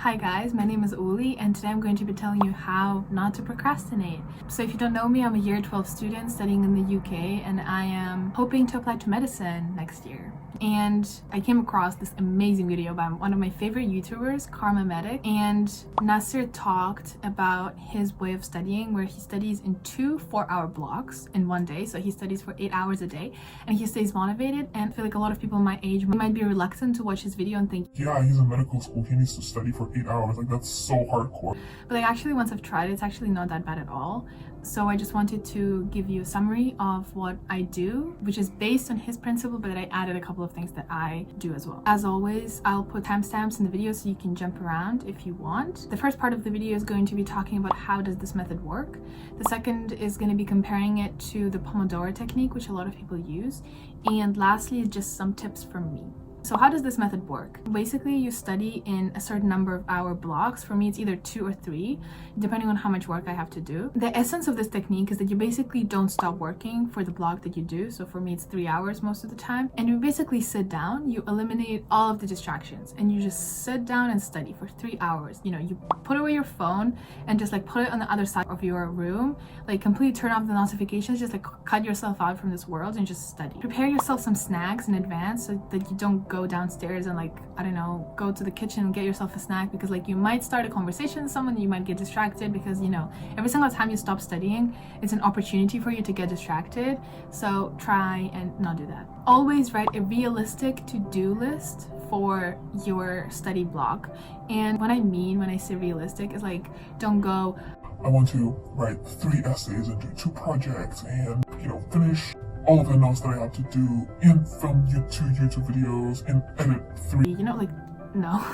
Hi guys, my name is Uli and today I'm going to be telling you how not to procrastinate. So if you don't know me, I'm a year 12 student studying in the UK and I am hoping to apply to medicine next year. And I came across this amazing video by one of my favorite YouTubers, Karma Medic, and Nasser talked about his way of studying where he studies in 2 4-hour blocks in one day. So he studies for 8 hours a day and he stays motivated, and I feel like a lot of people my age might be reluctant to watch his video and think, yeah, he's in medical school, he needs to study for 8 hours, like that's so hardcore. But like actually once I've tried it, it's actually not that bad at all. So I just wanted to give you a summary of what I do, which is based on his principle, but I added a couple of things that I do as well. As always, I'll put timestamps in the video so you can jump around if you want. The first part of the video is going to be talking about how does this method work. The second is going to be comparing it to the Pomodoro technique, which a lot of people use. And lastly is just some tips from me. So how does this method work? Basically, you study in a certain number of hour blocks. For me, it's either 2 or 3, depending on how much work I have to do. The essence of this technique is that you basically don't stop working for the block that you do. So for me, it's 3 hours most of the time. And you basically sit down, you eliminate all of the distractions, and you just sit down and study for 3 hours. You know, you put away your phone and just like put it on the other side of your room, like completely turn off the notifications, just like cut yourself out from this world and just study. Prepare yourself some snacks in advance so that you don't go downstairs and like, I don't know, go to the kitchen and get yourself a snack, because like you might start a conversation with someone, you might get distracted, because you know, every single time you stop studying, it's an opportunity for you to get distracted. So try and not do that. Always write a realistic to-do list for your study block. And what I mean when I say realistic is like, don't go, I want to write 3 essays and do 2 projects and, you know, finish all of the notes that I have to do and film 2 YouTube videos and edit 3. you know, like, no.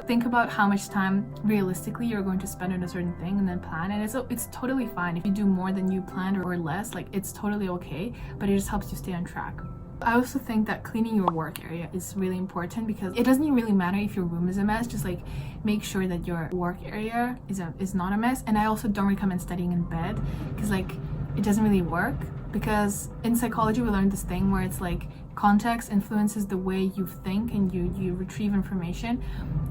Think about how much time realistically you're going to spend on a certain thing and then plan it. It's totally fine if you do more than you planned or less, like it's totally okay, but it just helps you stay on track. I also think that cleaning your work area is really important, because it doesn't really matter if your room is a mess, just like make sure that your work area is not a mess. And I also don't recommend studying in bed, because like it doesn't really work, because in psychology we learned this thing where it's like context influences the way you think and you retrieve information.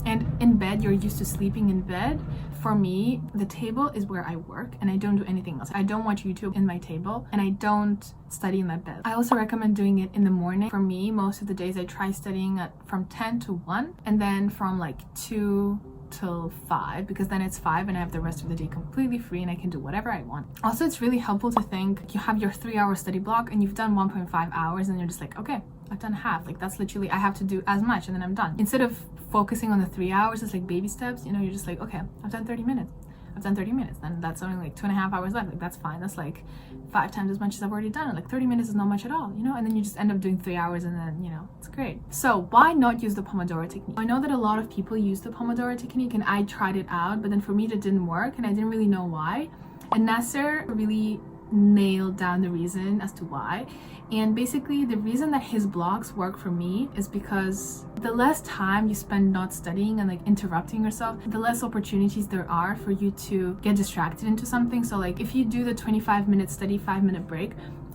And in bed, you're used to sleeping in bed. For me, the table is where I work and I don't do anything else. I don't watch YouTube in my table and I don't study in my bed. I also recommend doing it in the morning. For me, most of the days I try studying from 10 to 1 and then from like 2 till 5, because then it's 5 and I have the rest of the day completely free and I can do whatever I want. Also, it's really helpful to think you have your 3-hour study block and you've done 1.5 hours and you're just like, okay, I've done half. Like that's literally, I have to do as much and then I'm done. Instead of focusing on the 3 hours, it's like baby steps, you know, you're just like, okay, I've done 30 minutes. I've done 30 minutes, then that's only like 2.5 hours left. Like that's fine. That's like 5 times as much as I've already done. Like 30 minutes is not much at all, you know, and then you just end up doing 3 hours and then, you know, it's great. So why not use the Pomodoro technique? I know that a lot of people use the Pomodoro technique and I tried it out, but then for me it didn't work and I didn't really know why. And Nasser really nailed down the reason as to why. And basically the reason that his blocks work for me is because the less time you spend not studying and like interrupting yourself, the less opportunities there are for you to get distracted into something. So like if you do the 25-minute study, 5-minute break,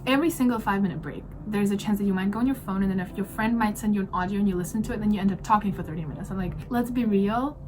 every single 5-minute break, there's a chance that you might go on your phone, and then if your friend might send you an audio and you listen to it, then you end up talking for 30 minutes. I'm like, let's be real.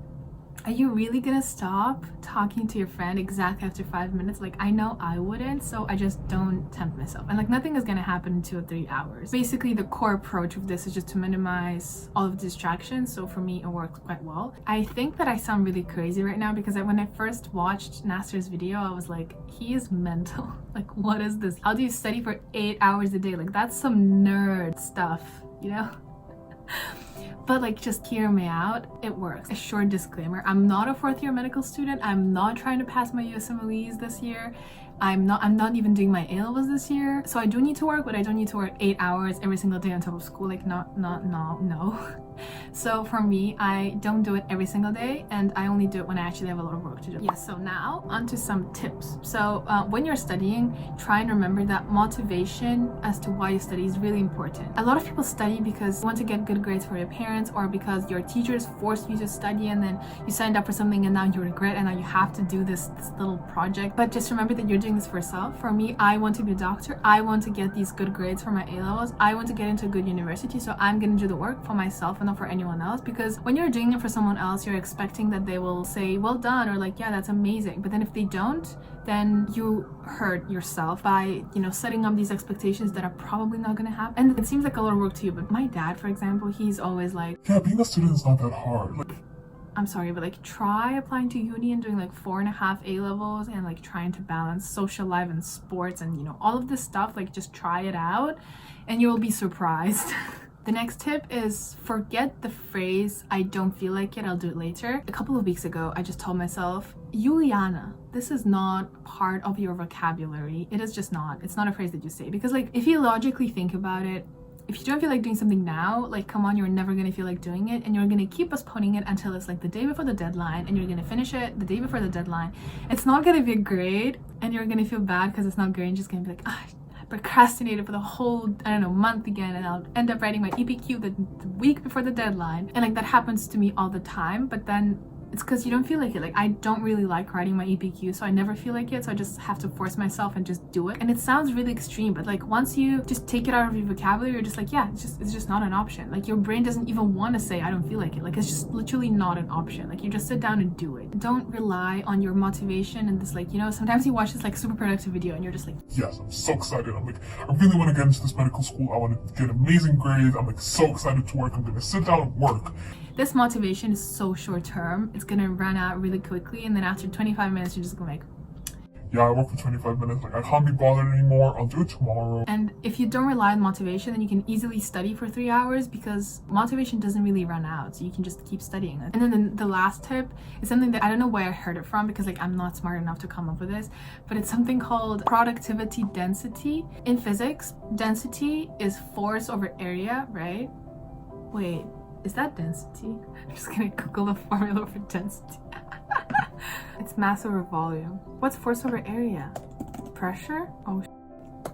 Are you really gonna stop talking to your friend exactly after 5 minutes? Like, I know I wouldn't, so I just don't tempt myself. And like nothing is gonna happen in 2 or 3 hours. Basically, the core approach of this is just to minimize all of the distractions. So for me, it works quite well. I think that I sound really crazy right now because when I first watched Nasser's video, I was like, he is mental. Like, what is this? How do you study for 8 hours a day? Like, that's some nerd stuff, you know? But like, just hear me out, it works. A short disclaimer, I'm not a 4th-year medical student. I'm not trying to pass my USMLEs this year. I'm not even doing my A-levels this year. So I do need to work, but I don't need to work 8 hours every single day on top of school. Like no. So for me, I don't do it every single day and I only do it when I actually have a lot of work to do. Yes, so now onto some tips. So when you're studying, try and remember that motivation as to why you study is really important. A lot of people study because you want to get good grades for your parents, or because your teachers forced you to study and then you signed up for something and now you regret and now you have to do this little project. But just remember that you're doing doing this for yourself. For me, I want to be a doctor. I want to get these good grades for my A-levels. I want to get into a good university, so I'm gonna do the work for myself and not for anyone else. Because when you're doing it for someone else, you're expecting that they will say, well done, or like, yeah, that's amazing. But then if they don't, then you hurt yourself by, you know, setting up these expectations that are probably not gonna happen. And it seems like a lot of work to you, but my dad, for example, he's always like, yeah, being a student is not that hard. Like, I'm sorry, but like try applying to uni and doing like 4.5 A-levels and like trying to balance social life and sports and, you know, all of this stuff. Like just try it out and you will be surprised. The next tip is forget the phrase, I don't feel like it, I'll do it later. A couple of weeks ago, I just told myself, Juliana, this is not part of your vocabulary. It is just not. It's not a phrase that you say. Because like if you logically think about it, if you don't feel like doing something now, like come on, you're never gonna feel like doing it, and you're gonna keep postponing it until it's like the day before the deadline, and you're gonna finish it the day before the deadline. It's not gonna be great, and you're gonna feel bad because it's not great, and just gonna be like, ah, I procrastinated for the whole, I don't know, month again, and I'll end up writing my EPQ the week before the deadline. And like that happens to me all the time, but then it's because you don't feel like it. Like I don't really like writing my EPQ, so I never feel like it, so I just have to force myself and just do it. And it sounds really extreme, but like once you just take it out of your vocabulary, you're just like, yeah, it's just not an option. Like your brain doesn't even want to say I don't feel like it. Like it's just literally not an option. Like you just sit down and do it. Don't rely on your motivation and this, like, you know, sometimes you watch this like super productive video and you're just like, yes, I'm so excited. I'm like, I really want to get into this medical school. I want to get amazing grades. I'm like so excited to work. I'm gonna sit down and work. This motivation is so short term. It's gonna run out really quickly, and then after 25 minutes you're just gonna like, yeah, I work for 25 minutes, like I can't be bothered anymore, I'll do it tomorrow. And if you don't rely on motivation, then you can easily study for 3 hours because motivation doesn't really run out, so you can just keep studying it. And then the last tip is something that I don't know where I heard it from because like I'm not smart enough to come up with this, but it's something called productivity density. In physics, density is force over area, right? Wait, is that density? I'm just gonna Google the formula for density. It's mass over volume. What's force over area? Pressure? Oh,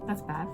that's bad.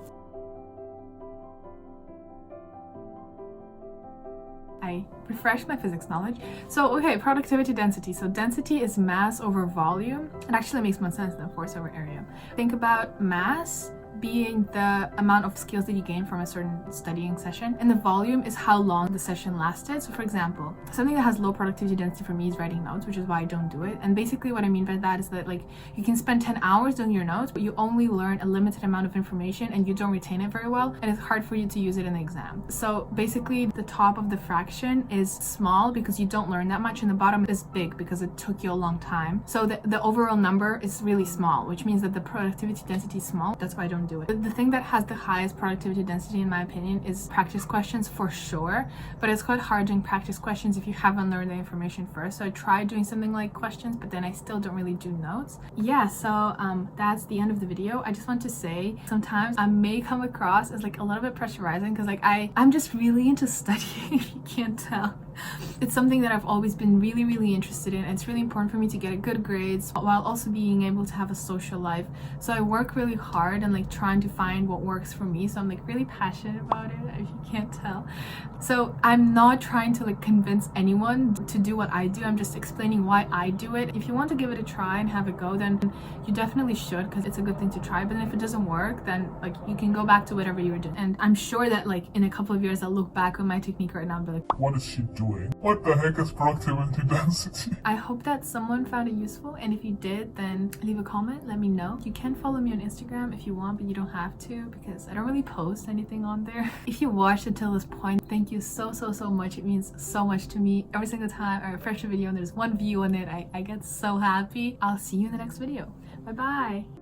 I refreshed my physics knowledge. So, okay, productivity density. So density is mass over volume. It actually makes more sense than force over area. Think about mass being the amount of skills that you gain from a certain studying session, and the volume is how long the session lasted. So for example, something that has low productivity density for me is writing notes, which is why I don't do it. And basically what I mean by that is that like you can spend 10 hours doing your notes, but you only learn a limited amount of information and you don't retain it very well, and it's hard for you to use it in the exam. So basically the top of the fraction is small because you don't learn that much, and the bottom is big because it took you a long time. So the overall number is really small, which means that the productivity density is small. That's why I don't do it. The thing that has the highest productivity density in my opinion is practice questions for sure, but it's quite hard doing practice questions if you haven't learned the information first. So I tried doing something like questions, but then I still don't really do notes. Yeah, so that's the end of the video. I just want to say sometimes I may come across as like a little bit pressurizing because like I'm just really into studying, if you can't tell. It's something that I've always been really interested in. It's really important for me to get good grades while also being able to have a social life. So I work really hard and like trying to find what works for me. So I'm like really passionate about it, if you can't tell. So I'm not trying to like convince anyone to do what I do. I'm just explaining why I do it. If you want to give it a try and have a go, then you definitely should, because it's a good thing to try. But then if it doesn't work, then like you can go back to whatever you were doing. And I'm sure that like in a couple of years I'll look back on my technique right now and be like, what is she doing? What the heck is productivity density? I hope that someone found it useful, and if you did, then leave a comment, let me know. You can follow me on Instagram if you want, but you don't have to because I don't really post anything on there. If you watched until this point, thank you so much. It means so much to me. Every single time I refresh a video and there's one view on it, I get so happy. I'll see you in the next video. Bye bye.